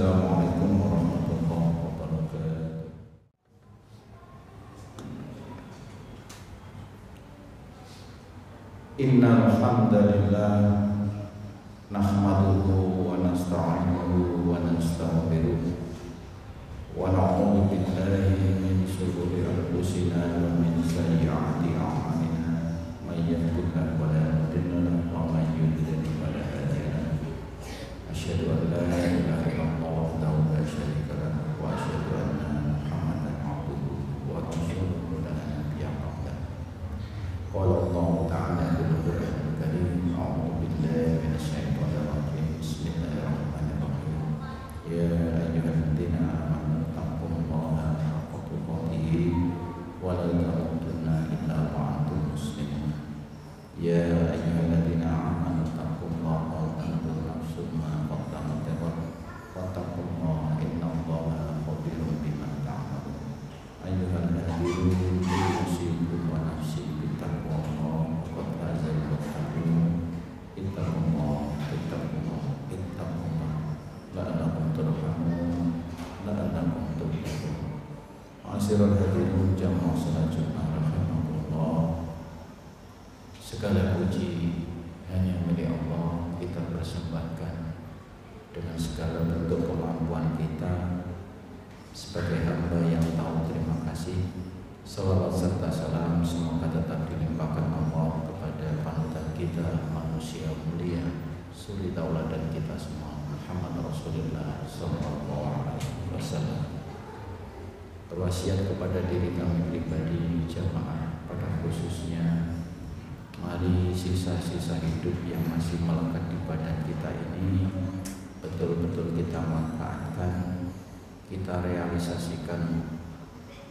Assalamualaikum warahmatullahi wabarakatuh. Innal hamdalillah nahmaduhu wa nasta'inuhu wa nastaghfiruh wa na'udzu billahi min shururi anfusina wa min sayyiati a'malina may yahdihillahu fala mudilla lahu wa may yudlil fala hadiya lahu. Asyhadu an la ilaha illallah wahdahu la syarika lahu wa asyhadu anna Muhammadan abduhu wa rasuluhu la nabiyya ba'dahu. Qala Allah ta'ala fil Qur'anil Karim, a'udzu billahi minasy syaithanir rajim. Bismillahirrahmanirrahim. Ya ayyuhalladzina amanu taqullaha haqqa tuqatih wa la tamutunna illa wa antum muslimun. Ya ayyuhalladzina amanu taqullaha wa tanzur nafsum ma qaddamat wattaqullaha innallaha khabirun bima ta'malun. Ayyuhal hadirin usikum wa nafsi bittaqwallah qad fazal muttaqin. Ittaqullah la'allakum turhamun la'allakum turhamun. Ma'asyiral hadirin jamaah salat Jumat rahimakumullah. Segala puji hanya milik Allah. Kita persembahkan dengan segala bentuk kemampuan kita sebagai hamba yang tahu terima kasih. Salawat serta salam semoga tetap dilimpahkan Allah kepada panutan kita, manusia mulia, suri tauladan kita semua, Muhammad Rasulullah sallallahu alaihi wasallam. Berwasiat kepada diri kami pribadi, jamaah pada khususnya, mari sisa-sisa hidup yang masih melekat di badan kita ini betul-betul kita manfaatkan, kita realisasikan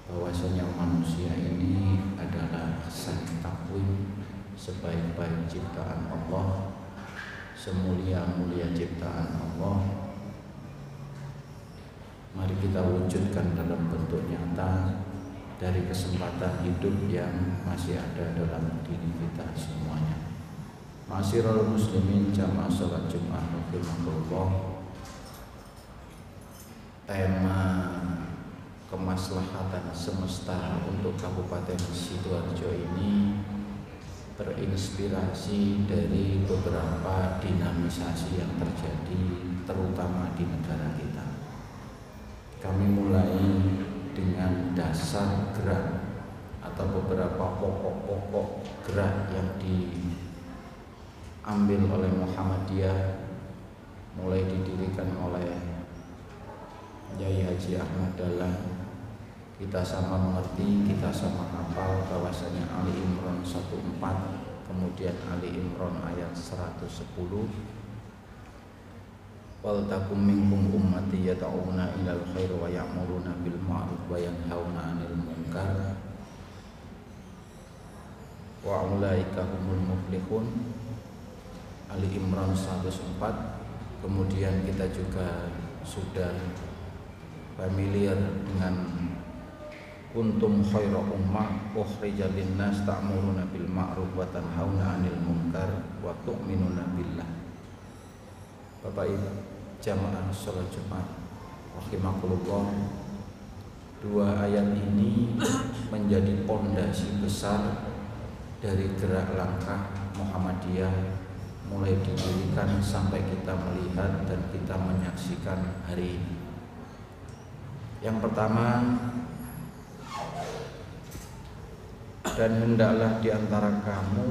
bahwasanya manusia ini adalah ahsan takwim, sebaik-baik ciptaan Allah, semulia-mulia ciptaan Allah. Mari kita wujudkan dalam bentuk nyata dari kesempatan hidup yang masih ada dalam diri kita semuanya. Ma'asyiral muslimin jamaah salat Jumat rahimakumullah. Tema kemaslahatan semesta untuk Kabupaten Sidoarjo ini terinspirasi dari beberapa dinamisasi yang terjadi terutama di negara kita. Kami mulai dengan dasar gerak atau beberapa pokok-pokok gerak yang diambil oleh Muhammadiyah, mulai didirikan oleh Yai Haji Ahmad Dahlan. Kita sama mengerti, kita sama hafal bahwasanya Ali Imran 14, kemudian Ali Imran ayat 110, wal takum minkum ummati yad'una ilal khair wa ya'muruna bil ma'ruf wa yanhauna 'anil munkar wa ulaika humul muflihun. Ali Imran 104. Kemudian kita juga sudah familiar dengan kuntum khaira ummah ukhrijal linnas ta'muruna bil ma'ruf wa tanhauna 'anil munkar wa tu'minuna billah. Bapak Ibu jamaah salat Jumat rahimakumullah, dua ayat ini menjadi pondasi besar dari gerak langkah Muhammadiyah mulai didirikan sampai kita melihat dan kita menyaksikan hari ini. Yang pertama, dan hendaklah di antara kamu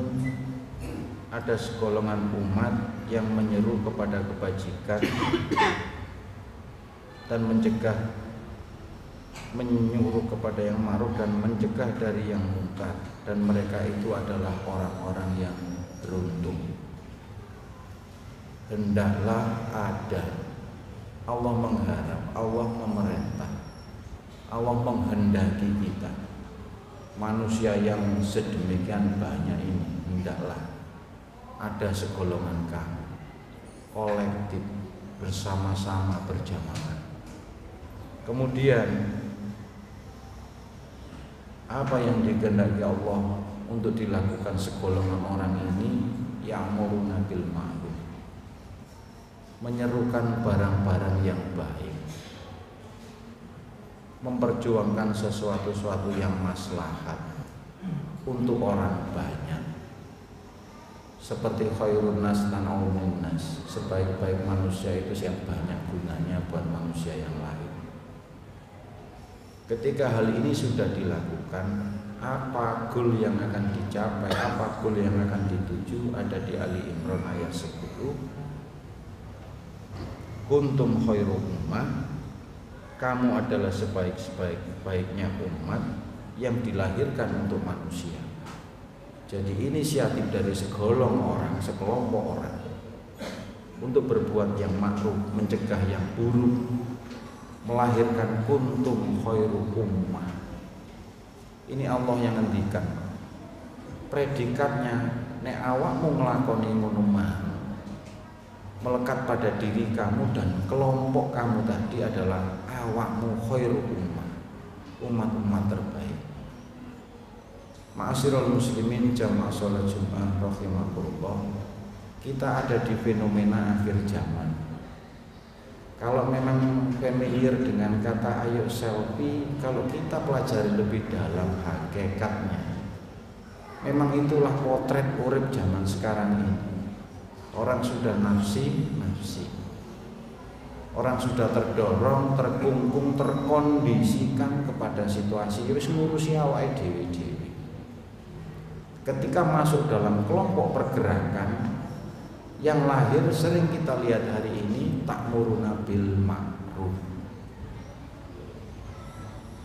ada segolongan umat yang menyeru kepada kebajikan dan menyuruh kepada yang ma'ruf dan mencegah dari yang munkar, dan mereka itu adalah orang-orang yang beruntung. Hendaklah ada, Allah mengharap, Allah memerintah, Allah menghendaki kita, manusia yang sedemikian banyak ini, hendaklah ada segolongan kamu kolektif bersama-sama berjamaah. Kemudian apa yang dikehendaki Allah untuk dilakukan segolongan orang ini? Ya'muruna bil ma'ruf, menyerukan barang-barang yang baik, memperjuangkan sesuatu yang maslahat untuk orang banyak. Seperti khairun nas tan'aumun nas, sebaik-baik manusia itu yang banyak gunanya buat manusia yang lain. Ketika hal ini sudah dilakukan, apa goal yang akan dicapai, apa goal yang akan dituju, ada di Ali Imran ayat 10. Kuntum khairu ummah, kamu adalah sebaik-baiknya umat yang dilahirkan untuk manusia. Jadi inisiatif dari segolong orang, sekelompok orang untuk berbuat yang makruh, mencegah yang buruk, melahirkan kuntum khairu ummah. Ini Allah yang ngendikan. Predikatnya nek awakmu nglakoni ngono mang, melekat pada diri kamu dan kelompok kamu tadi adalah awakmu khairu ummah, umat-umat terbaik. Ma'asyiral muslimin jamaah sholat Jumat rahimakumullah, kita ada di fenomena akhir zaman. Kalau memang familiar dengan kata ayo selfie, kalau kita pelajari lebih dalam hakikatnya, memang itulah potret urip zaman sekarang ini. Orang sudah nafsi. Orang sudah terdorong, terkungkung, terkondisikan kepada situasi wis ngurusi awake dhewe. Ketika masuk dalam kelompok pergerakan yang lahir sering kita lihat hari ini, ta'muruna bil ma'ruf.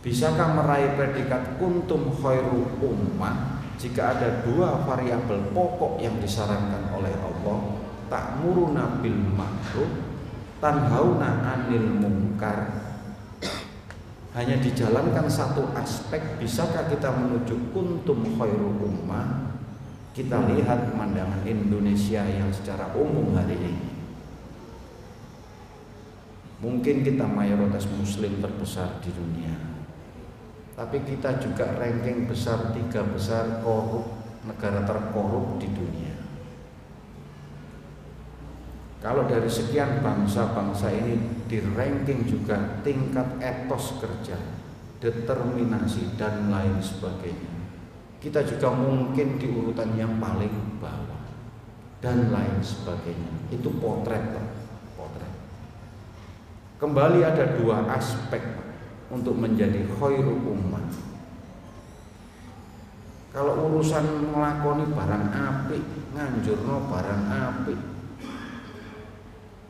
Bisakah meraih predikat kuntum khairu ummah jika ada dua variabel pokok yang disarankan oleh Allah? Ta'muruna bil ma'ruf, tanhauna 'anil munkar. Hanya dijalankan satu aspek, bisakah kita menuju kuntum khairu ummah? Kita lihat pemandangan Indonesia yang secara umum hari ini. Mungkin kita mayoritas muslim terbesar di dunia, tapi kita juga ranking besar, 3 besar korup, negara terkorup di dunia. Kalau dari sekian bangsa-bangsa ini di ranking juga tingkat etos kerja, determinasi dan lain sebagainya, kita juga mungkin di urutan yang paling bawah dan lain sebagainya. Itu potret. Kembali ada dua aspek untuk menjadi khairu ummah. Kalau urusan ngelakoni barang apik, nganjurno barang apik,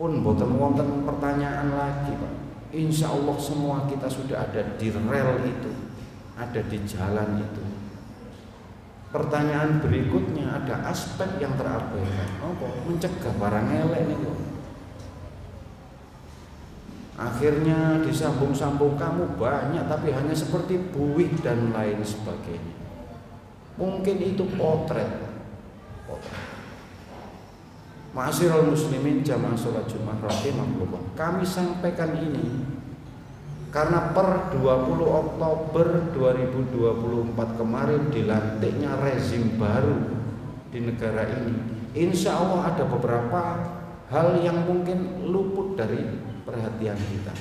pun boten wonten pertanyaan lagi, Pak. Insya Allah semua kita sudah ada di rel itu, ada di jalan itu. Pertanyaan berikutnya, ada aspek yang terabaikan. Mencegah barang elek nih. Akhirnya disambung-sambung, kamu banyak tapi hanya seperti buih dan lain sebagainya. Mungkin itu potret. Ma'asyiral muslimin jamaah sholat Jumat rahimakumullah, kami sampaikan ini karena per 20 Oktober 2024 kemarin dilantiknya rezim baru di negara ini. Insya Allah ada beberapa hal yang mungkin luput dari perhatian kita,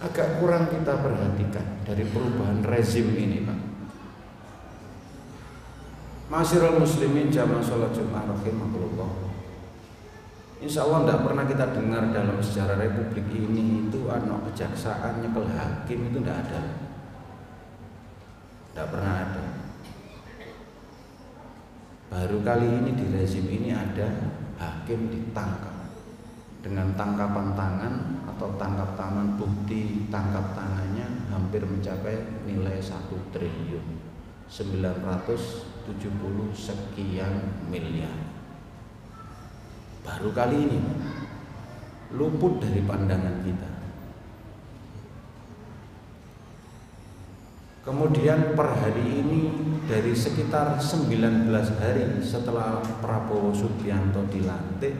agak kurang kita perhatikan dari perubahan rezim ini, Pak. Ma'asyiral muslimin jamaah sholat Jumat rahimakumullah, insya Allah tidak pernah kita dengar dalam sejarah republik ini itu anak kejaksaan nyekel hakim, itu tidak ada, tidak pernah ada. Baru kali ini di rezim ini ada hakim ditangkap dengan tangkapan tangan atau tangkap tangan, bukti tangkap tangannya hampir mencapai nilai 1 triliun 970 sekian miliar. Baru kali ini luput dari pandangan kita. Kemudian per hari ini dari sekitar 19 hari setelah Prabowo Subianto dilantik,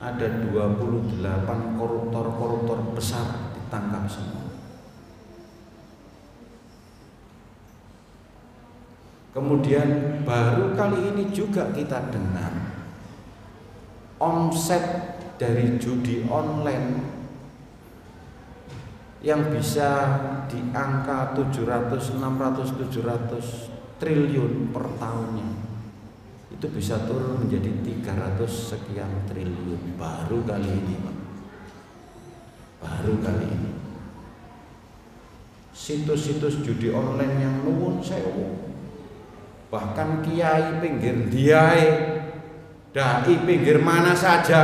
ada 28 koruptor besar ditangkap semua. Kemudian baru kali ini juga kita dengar omset dari judi online yang bisa di angka 700, 600, 700 triliun per tahunnya itu bisa turun menjadi 300 sekian triliun baru kali ini, Pak. Baru kali ini. Situs-situs judi online yang nuwun sewu, bahkan kiai pinggir diai, dai pinggir mana saja,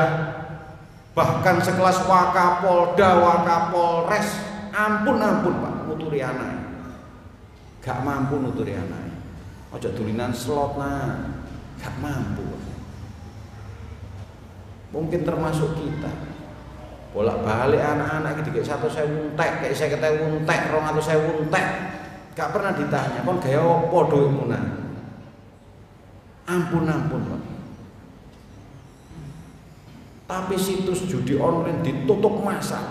bahkan sekelas Wakapolda, Wakapolres, ampun Pak, nuturi anak, gak mampu nuturi anak. Ojo dulinan slot nah, gak mampu. Mungkin termasuk kita, bolak-balik anak-anak gitu kayak 1.000 entek, kayak 50.000 entek, 200.000 entek, gak pernah ditanya, kon gaya apa duitmu nah? Ampun Pak. Tapi situs judi online ditutup massal,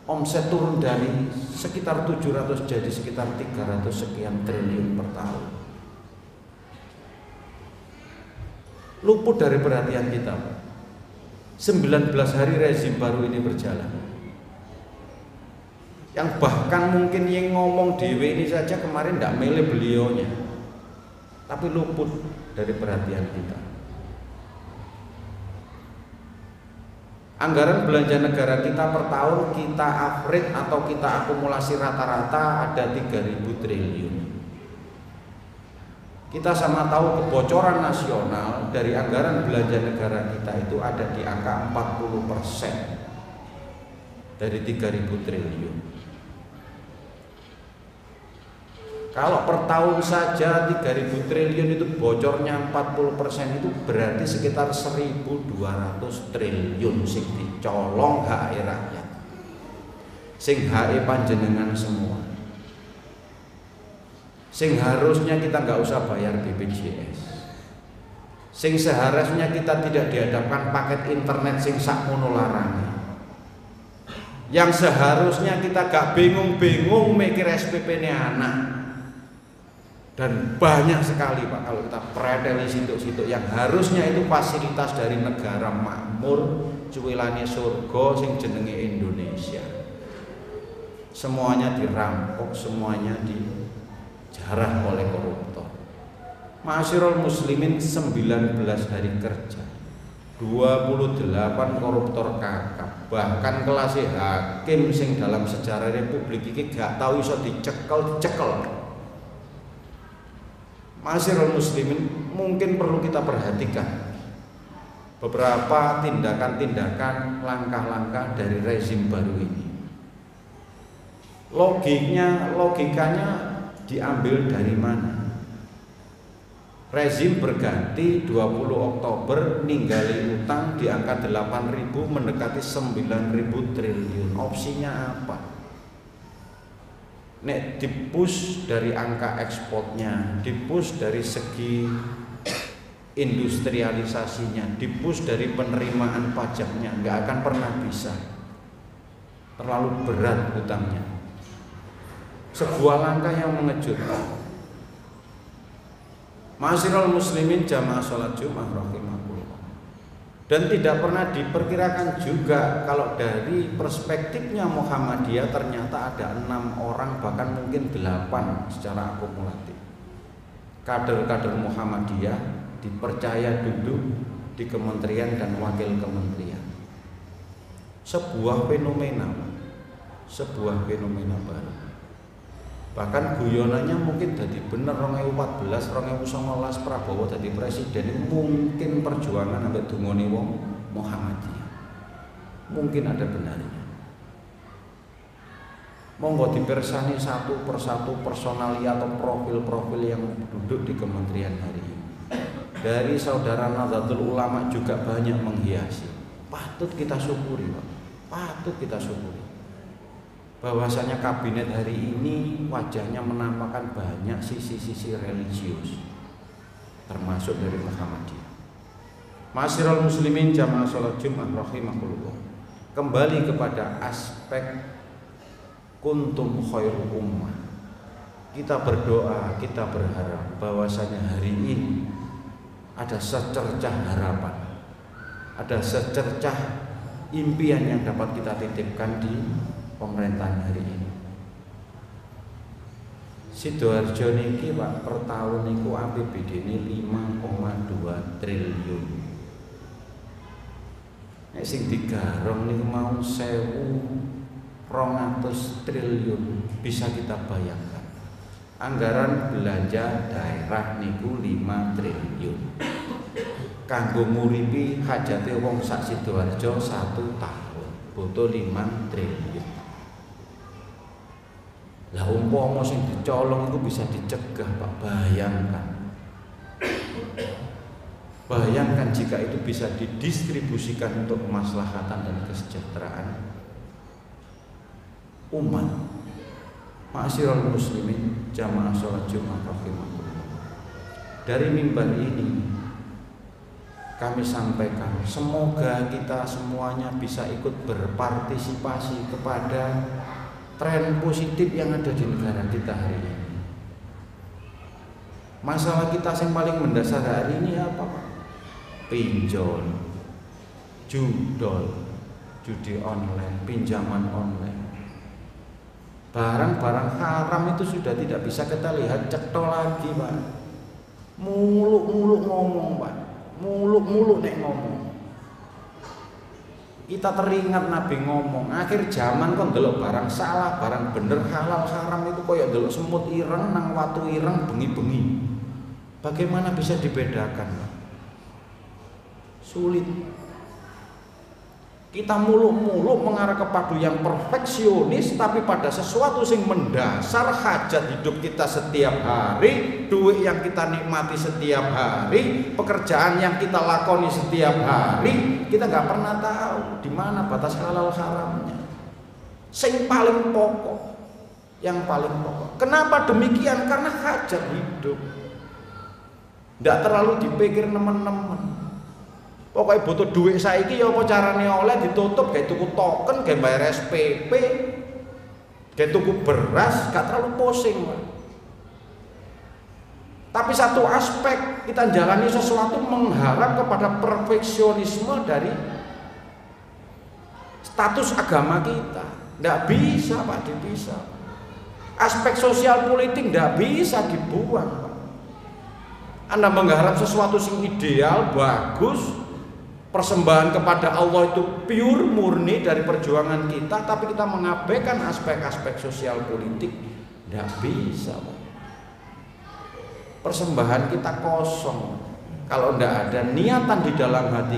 omset turun dari sekitar 700 jadi sekitar 300 sekian triliun per tahun. Luput dari perhatian kita, Pak. 19 hari rezim baru ini berjalan, yang bahkan mungkin yang ngomong dewe ini saja kemarin tidak milih beliaunya, tapi luput dari perhatian kita. Anggaran belanja negara kita per tahun kita average atau kita akumulasi rata-rata ada 3.000 triliun. Kita sama tahu kebocoran nasional dari anggaran belanja negara kita itu ada di angka 40% dari 3.000 triliun. Kalau per tahun saja 3.000 triliun itu bocornya 40%, itu berarti sekitar 1.200 triliun sing dicolong hak rakyat, sing hak panjenengan semua, sing harusnya kita nggak usah bayar BPJS, sing seharusnya kita tidak dihadapkan paket internet sing sakmono larange, yang seharusnya kita gak bingung-bingung mikir SPP-nya anak. Dan banyak sekali, Pak, kalau kita preteli situ-situ yang harusnya itu fasilitas dari negara makmur, cuwilane surga sing jenenge Indonesia. Semuanya dirampok, semuanya dijarah oleh koruptor. Ma'asyiral muslimin, 19 hari kerja, 28 koruptor kakap, bahkan kelas hakim sing dalam sejarah Republik ini gak tahu iso dicekel. Ma'asyiral muslimin, mungkin perlu kita perhatikan beberapa tindakan-tindakan, langkah-langkah dari rezim baru ini. Logikanya diambil dari mana? Rezim berganti 20 Oktober ninggali utang di angka 8.000 mendekati 9.000 triliun. Opsinya apa? Nek dipush dari angka ekspornya, dipush dari segi industrialisasinya, dipush dari penerimaan pajaknya, nggak akan pernah bisa. Terlalu berat hutangnya. Sebuah langkah yang mengejutkan. Ma'asyiral muslimin jamaah sholat Jumat rahimakumullah. Dan tidak pernah diperkirakan juga kalau dari perspektifnya Muhammadiyah ternyata ada 6 orang, bahkan mungkin 8 secara akumulatif. Kader-kader Muhammadiyah dipercaya duduk di kementerian dan wakil kementerian. Sebuah fenomena baru. Bahkan guyonannya mungkin jadi bener 2014, 2019 Prabowo jadi presiden, mungkin perjuangan sampai dungone wong Muhammadiyah. Mungkin ada benarnya. Monggo dipersani satu persatu personalia atau profil-profil yang duduk di kementerian hari ini. Dari saudara Nahdlatul Ulama juga banyak menghiasi. Patut kita syukuri, Pak. Patut kita syukuri. Bahwasanya kabinet hari ini wajahnya menampakkan banyak sisi-sisi religius, termasuk dari Muhammadiyah. Ma'asyiral muslimin jamaah sholat Jumat rahimakumullah. Kembali kepada aspek kuntum khairu ummah. Kita berdoa, kita berharap bahwasanya hari ini ada secercah harapan, ada secercah impian yang dapat kita titipkan di pemerintahan hari ini. Sidoarjo niki Pak per tahun niku APBD-ne 5,2 triliun. Nek sing digarong niku mau 1.200 triliun, bisa kita bayangkan. Anggaran belanja daerah niku 5 triliun. Kanggo nguripi hajate wong sak Sidoarjo 1 tahun, butuh 5 triliun. Lah umpama sing dicolong itu bisa dicegah Pak, bayangkan jika itu bisa didistribusikan untuk kemaslahatan dan kesejahteraan umat. Ma'asyiral muslimin jamaah sholat Jumat rahimakumullah. Dari mimbar ini kami sampaikan, semoga kita semuanya bisa ikut berpartisipasi kepada tren positif yang ada di negara kita hari ini. Masalah kita yang paling mendasar hari ini apa Pak? Pinjol, judol, judi online, pinjaman online. Barang-barang haram itu sudah tidak bisa kita lihat cetol lagi Pak. Muluk-muluk ngomong Pak, muluk-muluk nek ngomong. Kita teringat Nabi ngomong, akhir zaman kan delok barang salah, barang bener, halal, haram itu koyo delok semut ireng nang watu ireng bengi-bengi. Bagaimana bisa dibedakan? Sulit. Kita muluk-muluk mengarah kepada yang perfeksionis, tapi pada sesuatu yang mendasar hajat hidup kita setiap hari, duit yang kita nikmati setiap hari, pekerjaan yang kita lakoni setiap hari, kita nggak pernah tahu di mana batas halal haramnya. Yang paling pokok, yang paling pokok. Kenapa demikian? Karena hajat hidup. Nggak terlalu dipikir teman-teman. Pokoknya butuh duit saiki ya apa carane oleh ditutup kayak tuku token, kayak bayar SPP, kayak tuku beras, gak terlalu pusing Pak. Tapi satu aspek kita jalani sesuatu mengharap kepada perfeksionisme dari status agama kita. Nggak bisa Pak dipisah. Aspek sosial politik nggak bisa dibuang Pak. Anda mengharap sesuatu yang ideal, bagus, persembahan kepada Allah itu pure murni dari perjuangan kita, tapi kita mengabaikan aspek-aspek sosial politik, tidak bisa Pak. Persembahan kita kosong kalau tidak ada niatan di dalam hati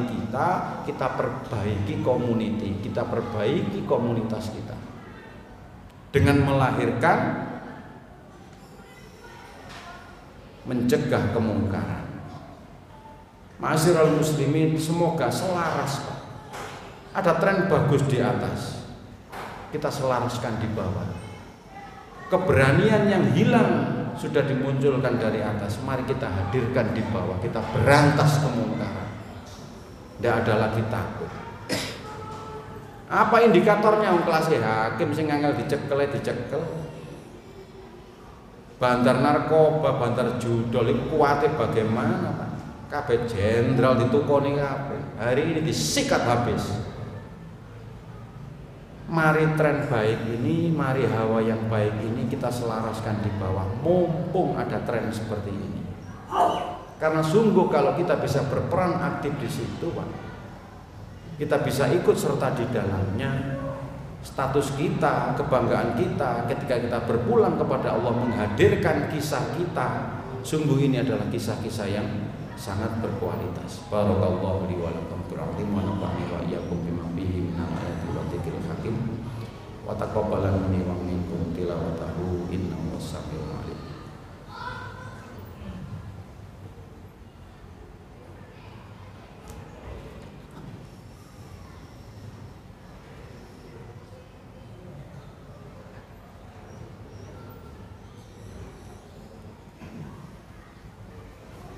kita perbaiki community, kita perbaiki komunitas kita dengan melahirkan mencegah kemungkaran. Ma'asyiral muslimin, semoga selaras Pak. Ada tren bagus di atas, kita selaraskan di bawah. Keberanian yang hilang sudah dimunculkan dari atas, mari kita hadirkan di bawah. Kita berantas kemungkaran. Tidak ada lagi takut. Apa indikatornya? Kelas hakim sing angel dicekel. Bantar narkoba, bantar judol itu kuatnya bagaimana Pak? Kabeh jenderal ditukoni kabeh. Hari ini disikat habis. Mari tren baik ini, mari hawa yang baik ini kita selaraskan di bawah. Mumpung ada tren seperti ini. Karena sungguh kalau kita bisa berperan aktif di situ, Pak, kita bisa ikut serta di dalamnya. Status kita, kebanggaan kita ketika kita berpulang kepada Allah menghadirkan kisah kita. Sungguh ini adalah kisah-kisah yang sangat berkualitas. Barakallahu li wa lakum fil azim wa nafa'ani wa iyyakum bima fihi min ayati wa dzikril hakim wa taqabbala minni wa minkum tilawatahu innahu was-sami'ul alim.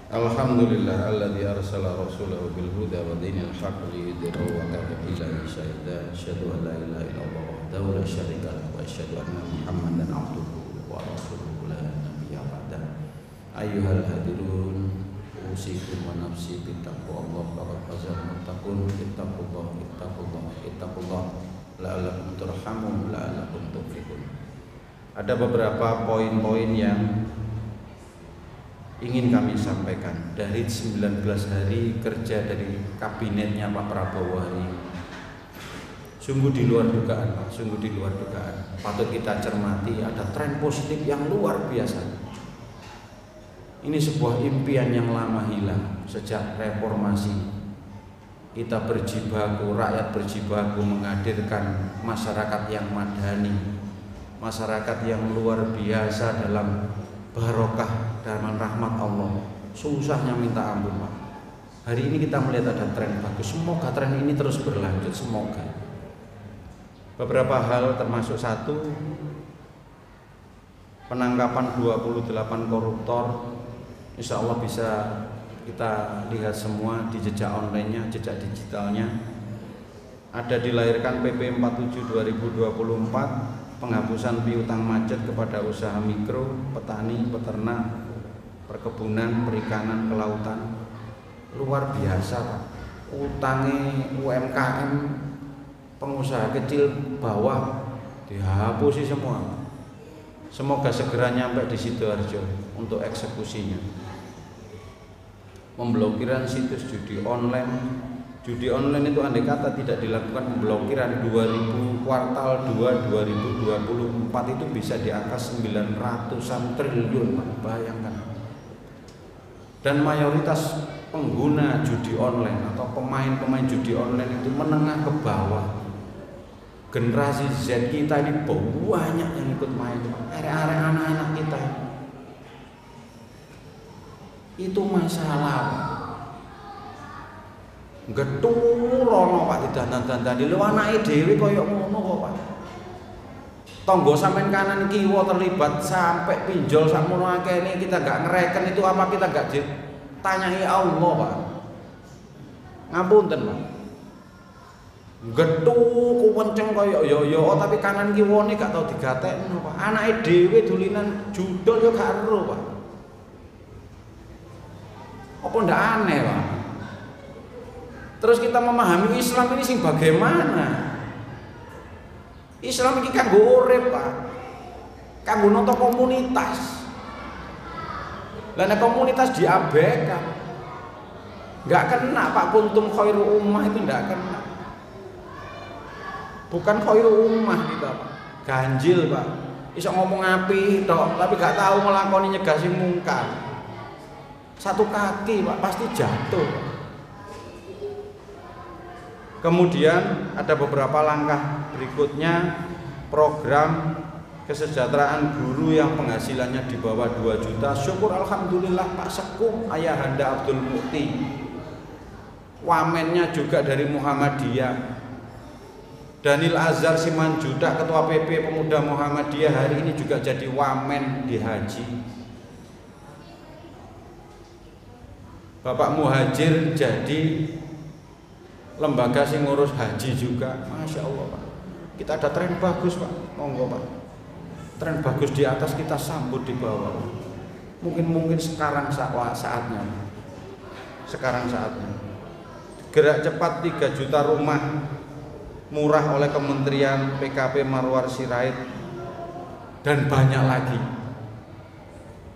Alhamdulillah alladzi arsala rasulahu bil huda wa dinil haqq liyudhhirahu 'ala dinihi syahida. Asyhadu an la ilaha illallah wahdahu la syarika lahu wa asyhadu anna Muhammadan 'abduhu wa rasuluhu la nabiyya ba'dahu. Ayyuhal hadirun, usikum wa nafsi bittaqwallah faqad fazal muttaqun. Ittaqullah la'allakum turhamun la'allakum tuflihun. Ada beberapa poin-poin yang ingin kami sampaikan dari 19 hari kerja dari kabinetnya Pak Prabowo hari ini. Sungguh di luar dugaan, Pak, sungguh di luar dugaan. Patut kita cermati, ada tren positif yang luar biasa. Ini sebuah impian yang lama hilang sejak reformasi. Kita berjibaku, rakyat berjibaku menghadirkan masyarakat yang madani, masyarakat yang luar biasa dalam barokah, dalam rahmat Allah. Susahnya minta ampun, Pak. Hari ini kita melihat ada tren bagus. Semoga tren ini terus berlanjut, semoga. Beberapa hal termasuk satu, penangkapan 28 koruptor. Insya Allah bisa kita lihat semua di jejak online-nya, jejak digitalnya. Ada dilahirkan PP 47 2024, penghapusan piutang macet kepada usaha mikro, petani, peternak, perkebunan, perikanan, kelautan. Luar biasa, Pak. Utangnya UMKM, pengusaha kecil bawah dihapusi semua. Semoga segera nyampe di Sidoarjo untuk eksekusinya. Pemblokiran situs judi online. Judi online itu andai kata tidak dilakukan pemblokiran 2000 kuartal 2 2024 itu bisa di angka 900-an triliun, Pak. Bayangkan. Dan mayoritas pengguna judi online atau pemain-pemain judi online itu menengah ke bawah. Generasi Z kita ini banyak yang ikut main, arek-arek anak-anak kita. Itu masalah, Pak. Geturono, Pak, didandan-dandani lho anake dhewe kaya ngono kok, Pak. Tonggo sampean kanan kiwa terlibat sampai pinjol sakmono akeh ini kita gak ngereken itu apa kita gak ditanyai Allah, Pak. Ngapunten, Pak. Getu kuwenceng kaya yo tapi kanan kiwane gak tau digatekno, Pak. Anake dhewe dolinan judol yo gak ero, Pak. Apa ndak aneh, Pak? Terus kita memahami Islam ini sing bagaimana? Islam ini kanggo urip, Pak. Kanggo noto komunitas. Lah nek komunitas diabaikan, enggak kena, Pak. Kuntum khairu ummah itu enggak kena. Bukan khairu ummah kita, Pak. Ganjil, Pak. Iso ngomong apik tok, tapi gak tahu nglakoni nyegah sing mungkar. Satu kaki, Pak, pasti jatuh. Kemudian ada beberapa langkah berikutnya, program kesejahteraan guru yang penghasilannya di bawah 2 juta. Syukur alhamdulillah Pak Sekum Ayahanda Abdul Mukti, wamennya juga dari Muhammadiyah. Daniel Azhar Simanjuntak, Ketua PP Pemuda Muhammadiyah, hari ini juga jadi wamen di haji. Bapak Muhajir jadi lembaga sing ngurus haji juga. Masya Allah, Pak. Kita ada tren bagus, Pak. Monggo, Pak. Tren bagus di atas, kita sambut di bawah. Mungkin sekarang saatnya. Sekarang saatnya. Gerak cepat 3 juta rumah murah oleh Kementerian PKP Marwar Sirait dan banyak lagi.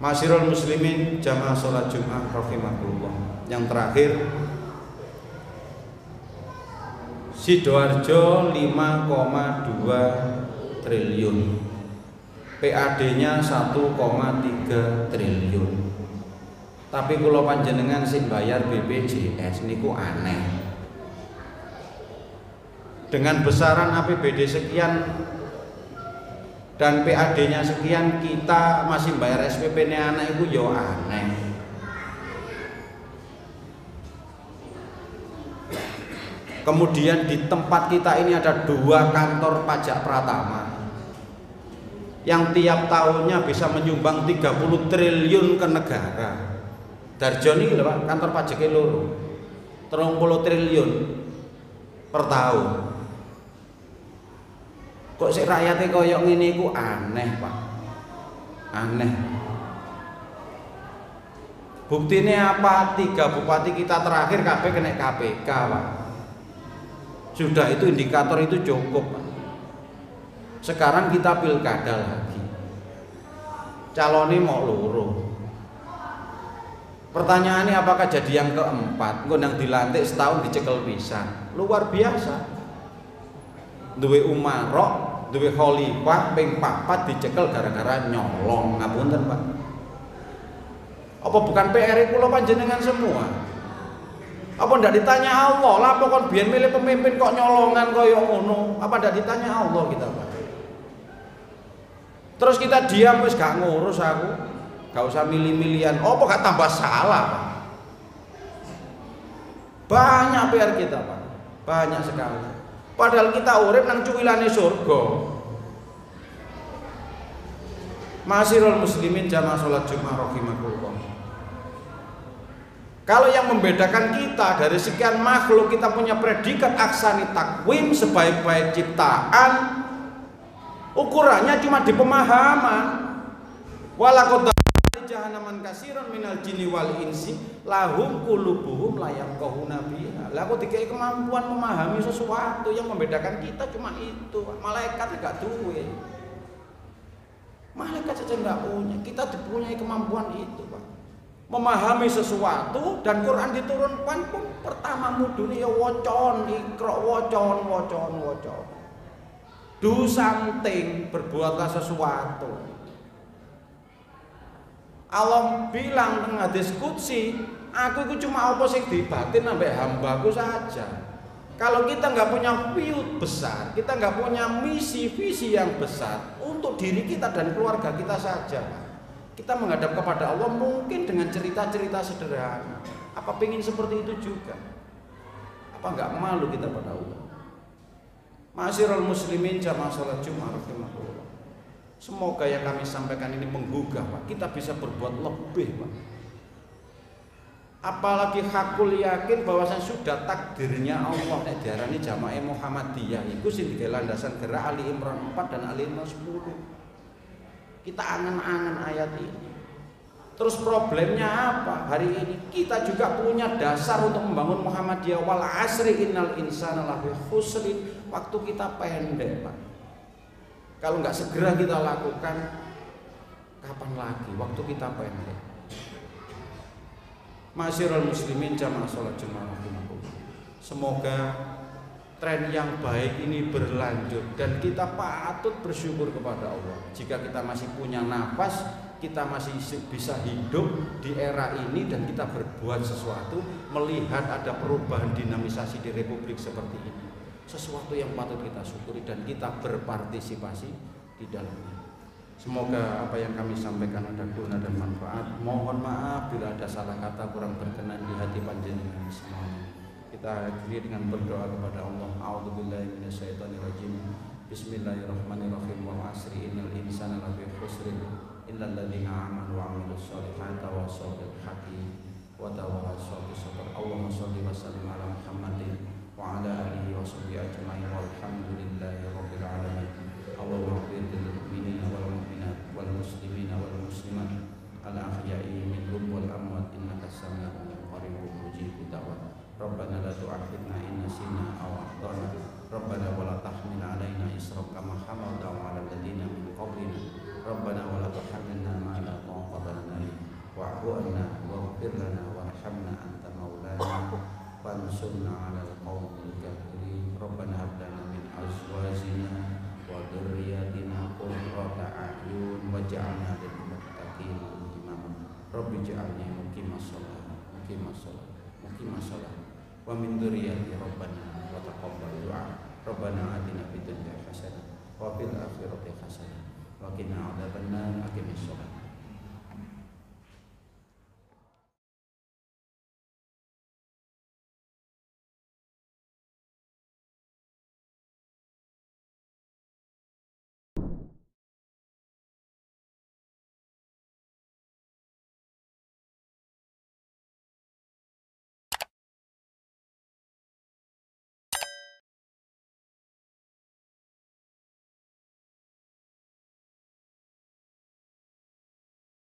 Masyirul muslimin jamaah sholat Jumat rahimakumullah. Yang terakhir, Sidoarjo 5,2 triliun, PAD-nya 1,3 triliun. Tapi kalau panjenengan sing bayar BPJS niku aneh. Dengan besaran APBD sekian dan PAD-nya sekian, kita masih bayar SPP-nya anak itu yo aneh. Kemudian di tempat kita ini ada 2 kantor pajak pratama yang tiap tahunnya bisa menyumbang 30 triliun ke negara. Darjo ini lho, Pak, kantor pajaknya loro 30 triliun per tahun. Kok sik rakyate koyo ngene iku aneh, Pak. Aneh. Buktinya apa? 3 bupati kita terakhir kabeh kena KPK, Pak. Sudah, itu indikator itu cukup, Pak. Sekarang kita pilkada lagi. calonnya mau loro. Pertanyaannya apakah jadi yang keempat? Ngundang dilantik setahun dicekel pisan. Luar biasa. Duwe umarok, duwe khalifah ping 4 dicekel gara-gara nyolong. Ngapunten, Pak. Apa bukan PR kula panjenengan semua? Apa ndak ditanya Allah? Lah apa kon biyen milih pemimpin kok nyolongan kaya ngono? Apa ndak ditanya Allah kita, Pak? Terus kita diam wis gak ngurus aku. Gak usah milih-milihan. Oh, gak tambah salah, Pak. Banyak PR kita, Pak. Banyak sekali. Padahal kita urip nang cuwilane surga. Ma'asyiral muslimin jamaah salat Jumat rahimakumullah. Kalau yang membedakan kita dari sekian makhluk, kita punya predikat aksani takwim, sebaik-baik ciptaan, ukurannya cuma di pemahaman. Walaqad jahannaman kasiran minal jinni wal insi lahum qulubuhum la yafqahuna biha. Lah kok dikai kemampuan memahami sesuatu, yang membedakan kita cuma itu. Malaikat enggak duwe. Malaikat saja enggak punya, kita dipunyai kemampuan itu, Pak. Memahami sesuatu, dan Quran diturunkan pun pertama mudune ya wocon, ikra wocon. Do something, berbuatlah sesuatu. Allah bilang teng hadis qudsi, aku itu cuma apa sing dibatin sampai hambaku saja. Kalau kita nggak punya view besar, kita nggak punya misi visi yang besar untuk diri kita dan keluarga kita saja, kita menghadap kepada Allah mungkin dengan cerita-cerita sederhana. Apa pengin seperti itu juga? Apa nggak malu kita pada Allah? Ma'asyiral muslimin jamaah salat Jumat rahimakumullah. Semoga yang kami sampaikan ini menggugah, Pak. Kita bisa berbuat lebih, Pak. Apalagi hakul yakin bahwasan sudah takdirnya Allah. Nek diarani jamaah Muhammadiyah iku sing digawe landasan gerak Ali Imran 4 dan Ali Imran 10. Kita angan-angan ayat ini. Terus problemnya apa? Hari ini kita juga punya dasar untuk membangun Muhammadiyah. Wal asri innal insana lafi khusrin. Waktu kita pendek, Pak. Kalau nggak segera kita lakukan, kapan lagi? Waktu kita pendek. Ma'asyiral muslimin jamaah salat Jumat rahimakumullah. Semoga tren yang baik ini berlanjut dan kita patut bersyukur kepada Allah. Jika kita masih punya nafas, kita masih bisa hidup di era ini dan kita berbuat sesuatu, melihat ada perubahan dinamisasi di republik seperti ini. Sesuatu yang patut kita syukuri dan kita berpartisipasi di dalamnya. Semoga apa yang kami sampaikan ada guna dan manfaat. Mohon maaf bila ada salah kata kurang berkenan di hati panjenengan semuanya. Kita akhiri dengan berdoa kepada Allah. A'udzubillahi minasyaitonirrajim. Bismillahirrahmanirrahim. Wal 'asri innal insana lafi khusrin illal ladzina amanu wa 'amilus solihati wa tawassaw bil haqqi wa tawassaw bis sabr. Allahumma shalli wa sallim ala Muhammadin wa ala alihi wa sahbihi ajma'in walhamdulillahi rabbil alamin. Allahumma ighfir lil mu'minina wal mu'minat wal muslimina wal muslimat al ahya'i minhum wal amwat innaka sami'un qaribun mujibud da'wat. Rabbana la tu'akhidna in nasina aw akhtana. Rabbana wa la tahmil 'alaina isran kama hamaltahu 'alal ladzina min qablina. Rabbana wa la tuhammilna ma la taqata lana wa'fu 'anna waghfir lana warhamna anta maulana fansurna 'alal qaumil kafirin. Rabbana hab lana min azwajina wa dzurriyyatina qurrata a'yun waj'alna lil muttaqina imama. Rabbi ij'alni muqimas shalah wa min dzurriyyati rabbana wa taqabbal du'a. Rabbana atina fid dunya hasanah wa fil akhirati hasanah wa qina adzabannar. Aqimis shalah.